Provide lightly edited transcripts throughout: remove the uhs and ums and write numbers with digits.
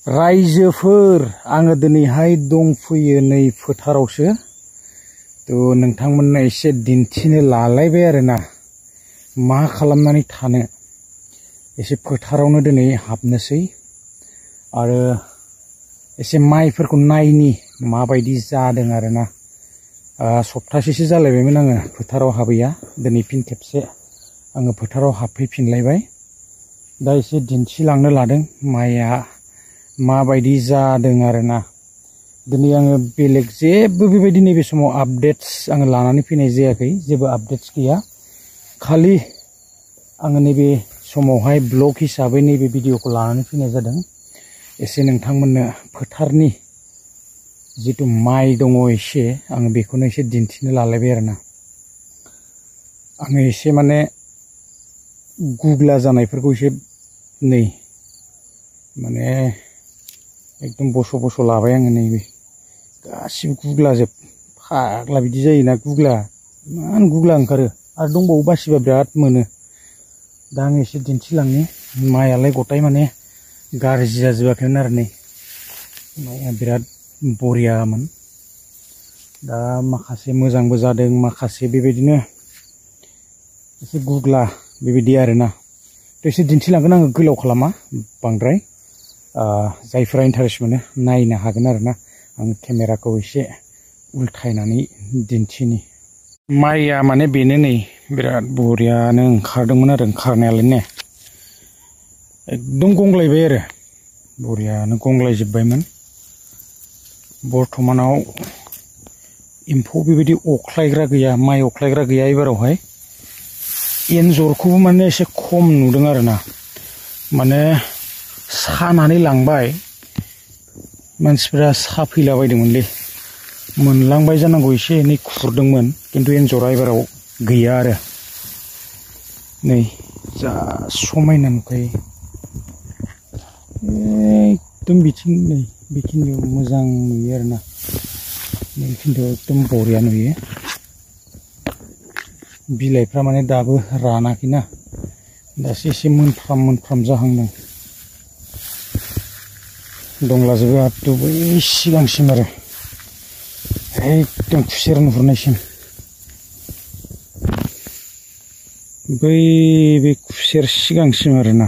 रायजोफोर आङो दिनैहाय दंफैयो नै फोथारावसो थ' नोंथांमोननो एसे दिन्थिनो लालायबाय आरोना मा खालामनानै थानो एसे फोथारावनो दिनै हाबनोसै आरो एसे माइफोरखौ नायनि माबायदि जादों आरोना सप्तासेसो जालायबायमोन आङो फोथाराव हाबैया दिनै फिन खेबसे आङो फोथाराव हाबफैफिनलायबाय दा एसे दिन्थिलांनो लादों माइया माबायदि जादों आरोना दिनै आङो बेलेग जेबो बेबायदि नैबे समाव आपडेट्स आङो लानानै फैनाय जायाखै जेबो आपडेट्स गैया खालि आङो नैबे समावहाय ब्लग हिसाबै नैबे भिडिअखौ लानानै फैनाय जादों एसे नोंथांमोननो फोथारनि जितु माइ दङ एसे आङो बेखौनो एसे दिन्थिनो लालायबाय आरोना आङो एसे माने गुग्ला जानायफोरखौ एसे नै माने एकदम बस' बस' लाबाय आङो नैबे गासिबो गुग्लाजोब फाग्ला बिदि जायोना गुग्ला इमान गुग्ला ओंखारो आरो दंबावो बासिबा बिराद मोनो दा आं एसे दिन्थिलांनि माइयालाय गथाय माने गाज्रि जाजोबाखैमोन आरो नै माइया बिराद बरियामोन दा माखासे मोजांबो जादों माखासे बेबायदिनो एसे गुग्ला बेबायदि आरोना थ' एसे दिन्थिलांगोन आङो गोलाव खालामा बांद्राय जायफोरा इन्टारेस्ट मोनो नायनो हागोन आरोना आं केमेराखौ एसे उल्थायनानै दिन्थिनि माइया माने बेनो नै बिराद बरियानो ओंखारदोंमोन आरो ओंखारनायालाय ने एकदम गंग्लायबाय आरो बरियानो गंग्लायजोब्बायमोन बर्थमानाव एम्फौ बेबायदि अख्लायग्रा गैया माइ अख्लायग्रा गैया एबारावहाय एन्जरखौबो माने एसे खम नुदों आरोना माने सानानै लांबाय मानसिफोरा साफैलाबायदोंमोनलै मोनलांबाय जानांगौ एसे एनै खुरदोंमोन खिन्थु एन्जरा एबाराव गैया आरो नै जा समायना नुखायो एकदम बिथिं नै बेखिनियाव मोजां नुयो आरोना नै खिन्थु एकदम बरिया नुयो बिलाइफ्रा माने दाबो रानाखैना दासो एसे मोनफ्राम जाहांदों दंलाजोबो आरो बै सिगांसिम आरो एकदम खुसेर नुहुरनायसिम बै बे खुसेर सिगांसिम आरोना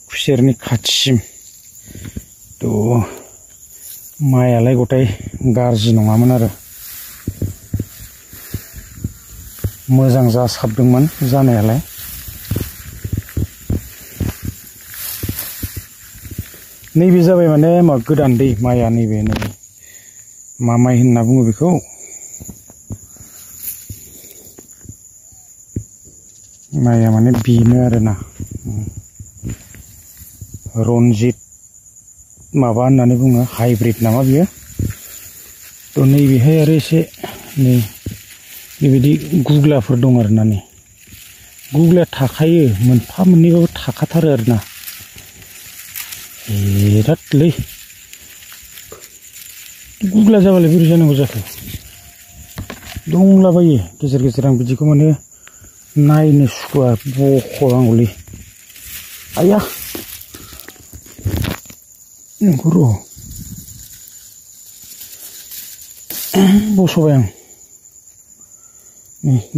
खुसेरनि खाथिसिम थ' माइयालाय गथाय गाज्रि नङामोन आरो मोजां जासाबदोंमोन जानायालाय नैबे जाबाय माने मा गोदान दै माइया नैबे मा माइ होनना बुङो बेखौ माइया माने बेनो आरोना रन्जित माबा होननानै बुङो हाइब्रिद नामा बियो थ' नैबेहाय आरो एसे नै बेबायदि गुग्लाफोर दं आरोना नै गुग्लाया थाखायो मोनफा मोननैबाबो थाखाथारो आरोना बिरादलै गुग्ला जाबालाय बोरै जानांगौ जाखो दंलाबायो गेजेर गेजेर आं बिदिखौ माने नायनो सुखुवा बख'नांगौलै आया नोंखौ र' बस'बाय आं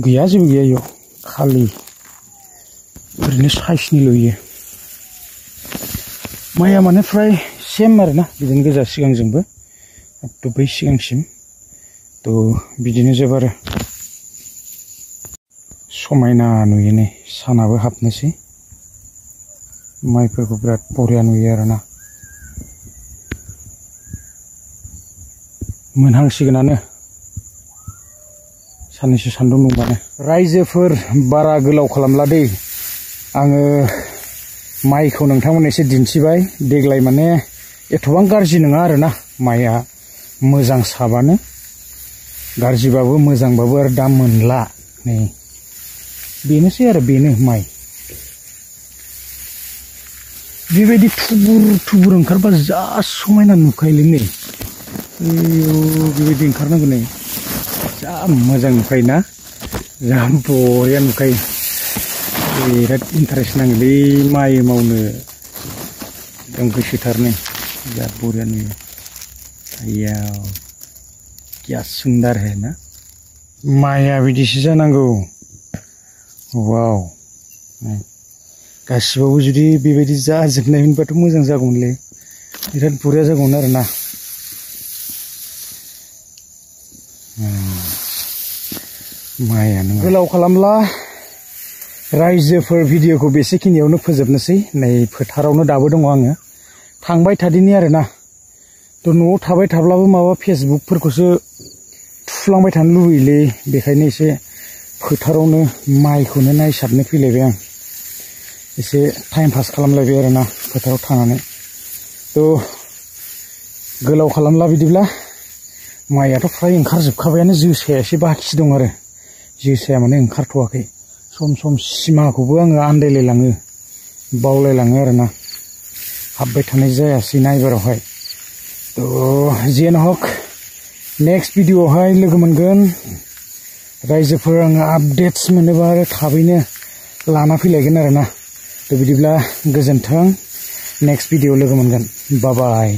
गैया जेबो गैया इयाव खालि ओरैनो साइसनिल' इयो माइया माने फ्राय सेम आरोना बिदिनो गोजा सिगांजोंबो थ' बै सिगांसिम थ' बिदिनो जोब आरो समायना नुयो नै सानाबो हाबनोसै माइफोरखौ बिराद बरिया नुयो आरोना मोनहांसिगोनानो साननैसो सान्दुं दुंबानो रायजोफोर बारा गोलाव खालामला दै आङो माइखौ नोंथांमोननो एसे दिन्थिबाय देग्लाय माने एथबां गाज्रि नङा आरोना माइया मोजां साबानो गाज्रिबाबो मोजांबाबो आरो दा मोनला नै बेनोसै आरो बेनो माइ बेबायदि थुबुर ओंखारबा जा समायना नुखायोलै नै बेबायदि ओंखारनांगौ नै जा मोजां नुखायोना जा बरिया नुखायो बिराद इन्टारेस्ट नाङोलै माइ मावनो एकदम गोसोथार नै बिराद बरिया नुयो आयाव क्या सुंदर है ना माइया बिदिसो जानांगौ वाव गासिबावबो जुदि बेबायदि जाजोबनायमोनबाथ' मोजां जागौमोनलै बिराद बरिया जागौमोन आरोना माइयानो गोलाव खालामला रायजोफोर भिडिअखौ बेसेखिनियावनो फोजोबनोसै नै फोथारावनो दाबो दङ आङो थांबाय थादिनि आरोना थ' न'आव थाबाय थाब्लाबो माबा फेसबुकफोरखौसो थुफ्लांबाय थानो लुबैयोलै बेखायनो एसे फोथारावनो माइखौनो नायसाबनो फैलायबाय आं एसे टाइम पास खालामलायबाय आरोना फोथाराव थानानै थ' गोलाव खालामला बिदिब्ला माइयाथ' फ्राय ओंखारजोबखाबायानो जोसाया एसे बाखि दं आरो जोसाया माने ओंखारथ'वाखै सम सम सिमाखौबो आङो आन्दायलायलाङो बावलायलाङो आरोना हाबबाय थानाय जायासै ना एबारावहाय थ' जियानो हक नेक्स्ट भिडिअआवहाय लोगो मोनगोन रायजोफोर आङो आपडेट्स मोनोबा आरो थाबैनो लाना फैलायगोन आरोना थ' बिदिब्ला गोजोन्थों नेक्स्ट भिडिअआव लोगो मोनगोन बाय बाय